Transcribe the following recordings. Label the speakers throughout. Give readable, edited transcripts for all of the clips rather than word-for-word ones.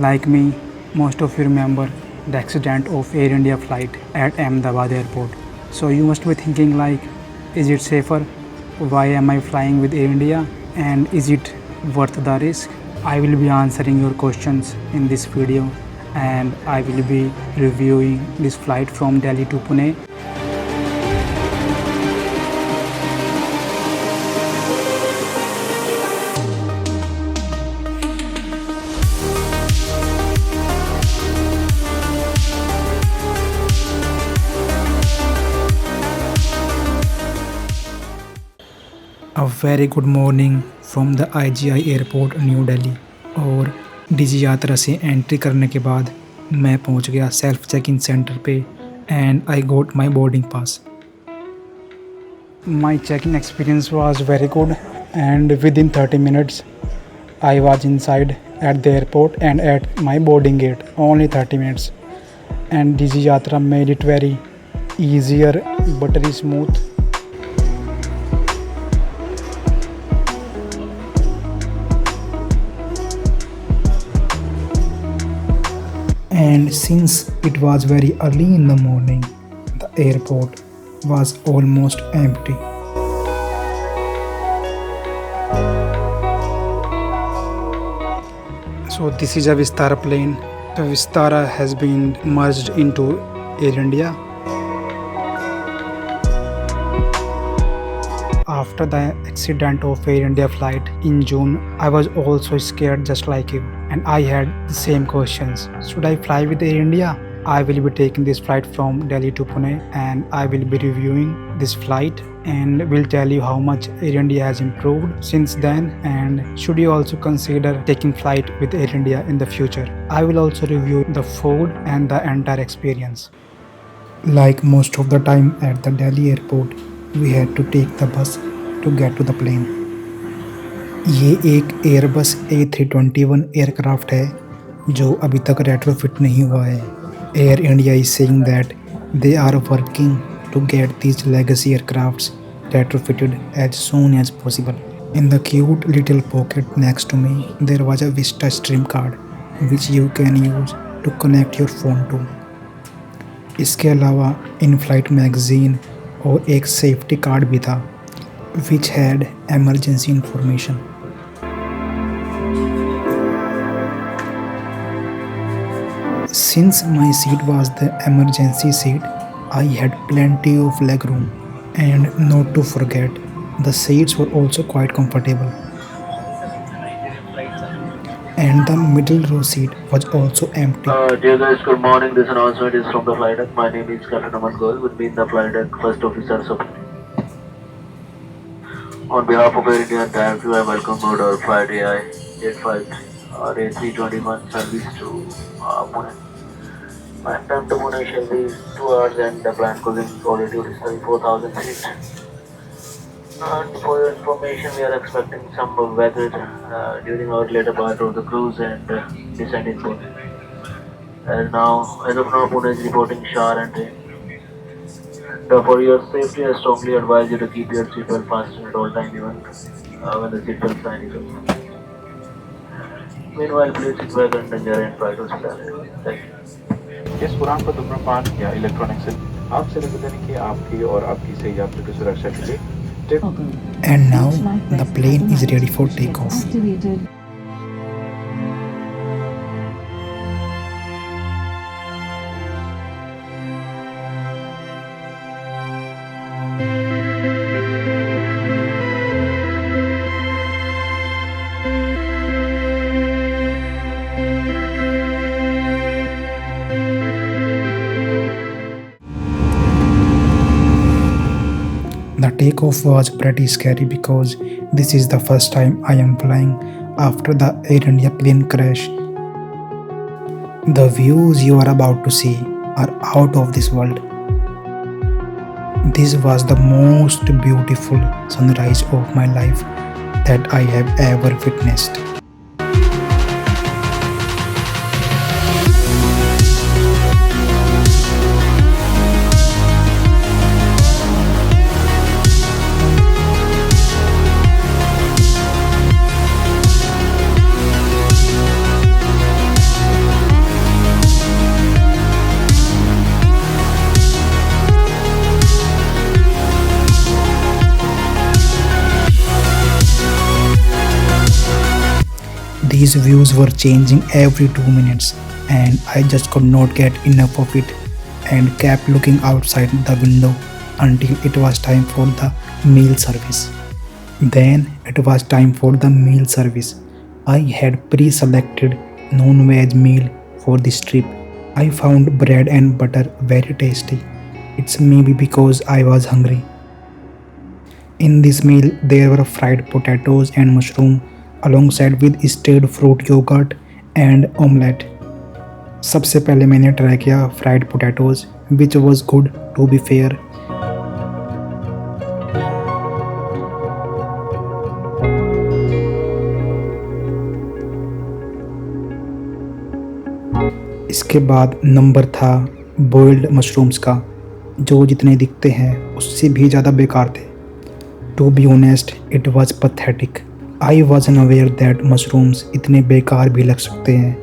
Speaker 1: Like me, most of you remember the accident of Air India flight at Ahmedabad airport. So you must be thinking like, is it safer? Why am I flying with Air India? And is it worth the risk? I will be answering your questions in this video, and I will be reviewing this flight from Delhi to Pune. A very good morning from the IGI airport new Delhi. और डिजी यात्रा से entry करने के बाद मैं पहुंच गया self check in centre पे and I got my boarding pass. My check in experience was very good and within 30 minutes I was inside at the airport and at my boarding gate. Only 30 minutes. And Digi Yatra made it very easier, buttery smooth. And since it was very early in the morning, the airport was almost empty. So this is a Vistara plane. The Vistara has been merged into Air India. After the accident of Air India flight in June, I was also scared just like you, and I had the same questions. Should I fly with Air India? I will be taking this flight from Delhi to Pune, and I will be reviewing this flight and will tell you how much Air India has improved since then, and should you also consider taking flight with Air India in the future. I will also review the food and the entire experience. Like most of the time at the Delhi airport, we had to take the bus to get to the plane. ये एक Airbus A321 aircraft है जो अभी तक retrofit नहीं हुआ है। Air India is saying that they are working to get these legacy aircrafts retrofitted as soon as possible. In the cute little pocket next to me, there was a Vista Stream card which you can use to connect your phone to. इसके अलावा in flight magazine और एक safety card भी था which had emergency information. Since my seat was the emergency seat, I had plenty of leg room, and not to forget, the seats were also quite comfortable. And the middle row seat was also empty.
Speaker 2: Dear guys, good morning. This announcement is from the flight deck. My name is Captain Aman Goel. With me in the flight deck, First Officer Supri. On behalf of Air India and DIFU, I welcome aboard our flight AI-85 or A321 service to Pune. My time to Pune shall be 2 hours, and the planned cruising altitude is 34,000 feet. And for your information, we are expecting some weather during our later part of the cruise and descent in Pune. As of now, Pune is reporting shower and rain. For your safety, I strongly advise you to keep your seatbelt fastened at all time, even when the seatbelt sign is off. Meanwhile, please sit back and enjoy and try to hospitality. Thank you.
Speaker 3: इस उड़ान पर धूम्रपान या electronic से आपसे निवेदन है कि आपकी और आपकी सही यात्री की सुरक्षा के लिए
Speaker 1: And now the plane is ready for takeoff. The takeoff was pretty scary because this is the first time I am flying after the Air India plane crash. The views you are about to see are out of this world. This was the most beautiful sunrise of my life that I have ever witnessed. These views were changing every 2 minutes, and I just could not get enough of it and kept looking outside the window until it was time for the meal service. Then it was time for the meal service. I had pre selected non veg meal for this trip. I found bread and butter very tasty. It's maybe because I was hungry. In this meal, there were fried potatoes and mushroom alongside with stewed fruit yogurt and omelette. सबसे पहले मैंने try किया fried potatoes which was good to be fair. इसके बाद number था boiled mushrooms का, जो जितने दिखते हैं उससे भी ज़्यादा बेकार थे. To be honest it was pathetic. I wasn't aware that mushrooms इतने बेकार भी लग सकते हैं.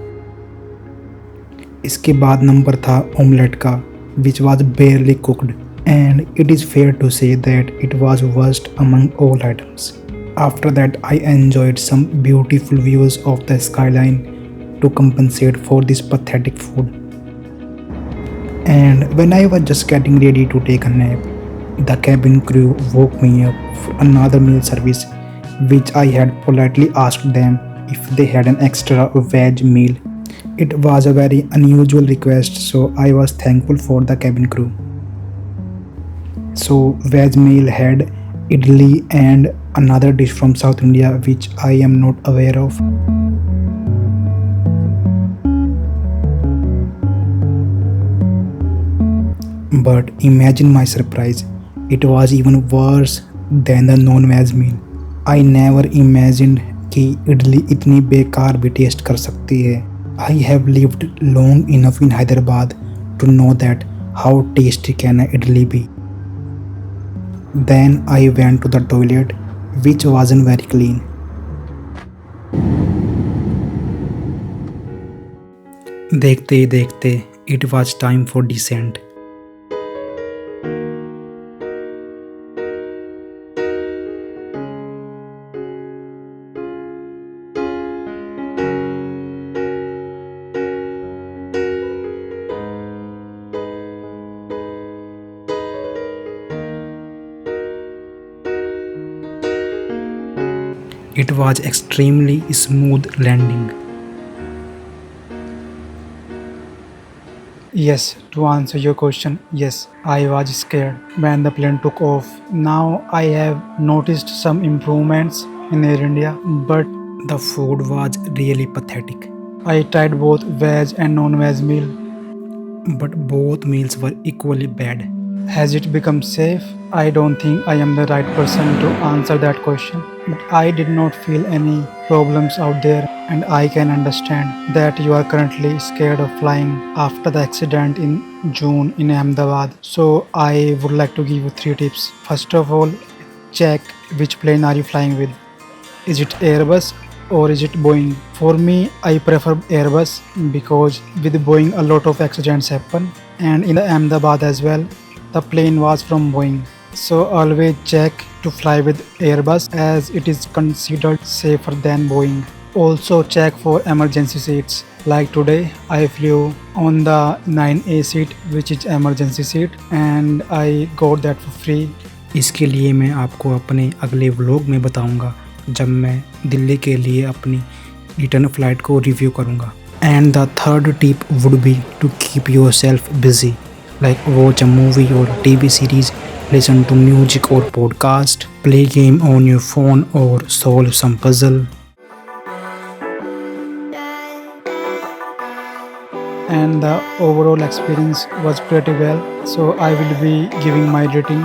Speaker 1: इसके बाद नंबर था ऑमलेट का which was barely cooked and it is fair to say that it was worst among all items. After that I enjoyed some beautiful views of the skyline to compensate for this pathetic food. And when I was just getting ready to take a nap, the cabin crew woke me up for another meal service, which I had politely asked them if they had an extra veg meal. It was a very unusual request, so I was thankful for the cabin crew. So veg meal had idli and another dish from South India which I am not aware of. But imagine my surprise, it was even worse than the non-veg meal. I never imagined कि इडली इतनी बेकार भी test कर सकती है. I have lived long enough in Hyderabad to know that how tasty can a idli be. Then I went to the toilet, which wasn't very clean. देखते ही देखते it was time for descent. It was extremely smooth landing. Yes, to answer your question, yes, I was scared when the plane took off. Now I have noticed some improvements in Air India, but the food was really pathetic. I tried both veg and non-veg meal, but both meals were equally bad. Has it become safe? I don't think I am the right person to answer that question. But I did not feel any problems out there, and I can understand that you are currently scared of flying after the accident in June in Ahmedabad. So I would like to give you 3 tips. First of all, check which plane are you flying with. Is it Airbus or is it Boeing? For me, I prefer Airbus because with Boeing a lot of accidents happen, and in Ahmedabad as well, the plane was from Boeing. So always check to fly with Airbus as it is considered safer than Boeing. Also check for emergency seats. Like today, I flew on the 9A seat which is emergency seat and I got that for free. इसके लिए मैं आपको अपने अगले vlog में बताऊंगा जब मैं दिल्ली के लिए अपनी रिटर्न फ्लाइट को रिव्यू करूंगा. And the third tip would be to keep yourself busy, like watch a movie or TV series, listen to music or podcast, play game on your phone or solve some puzzle. And the overall experience was pretty well, so I will be giving my rating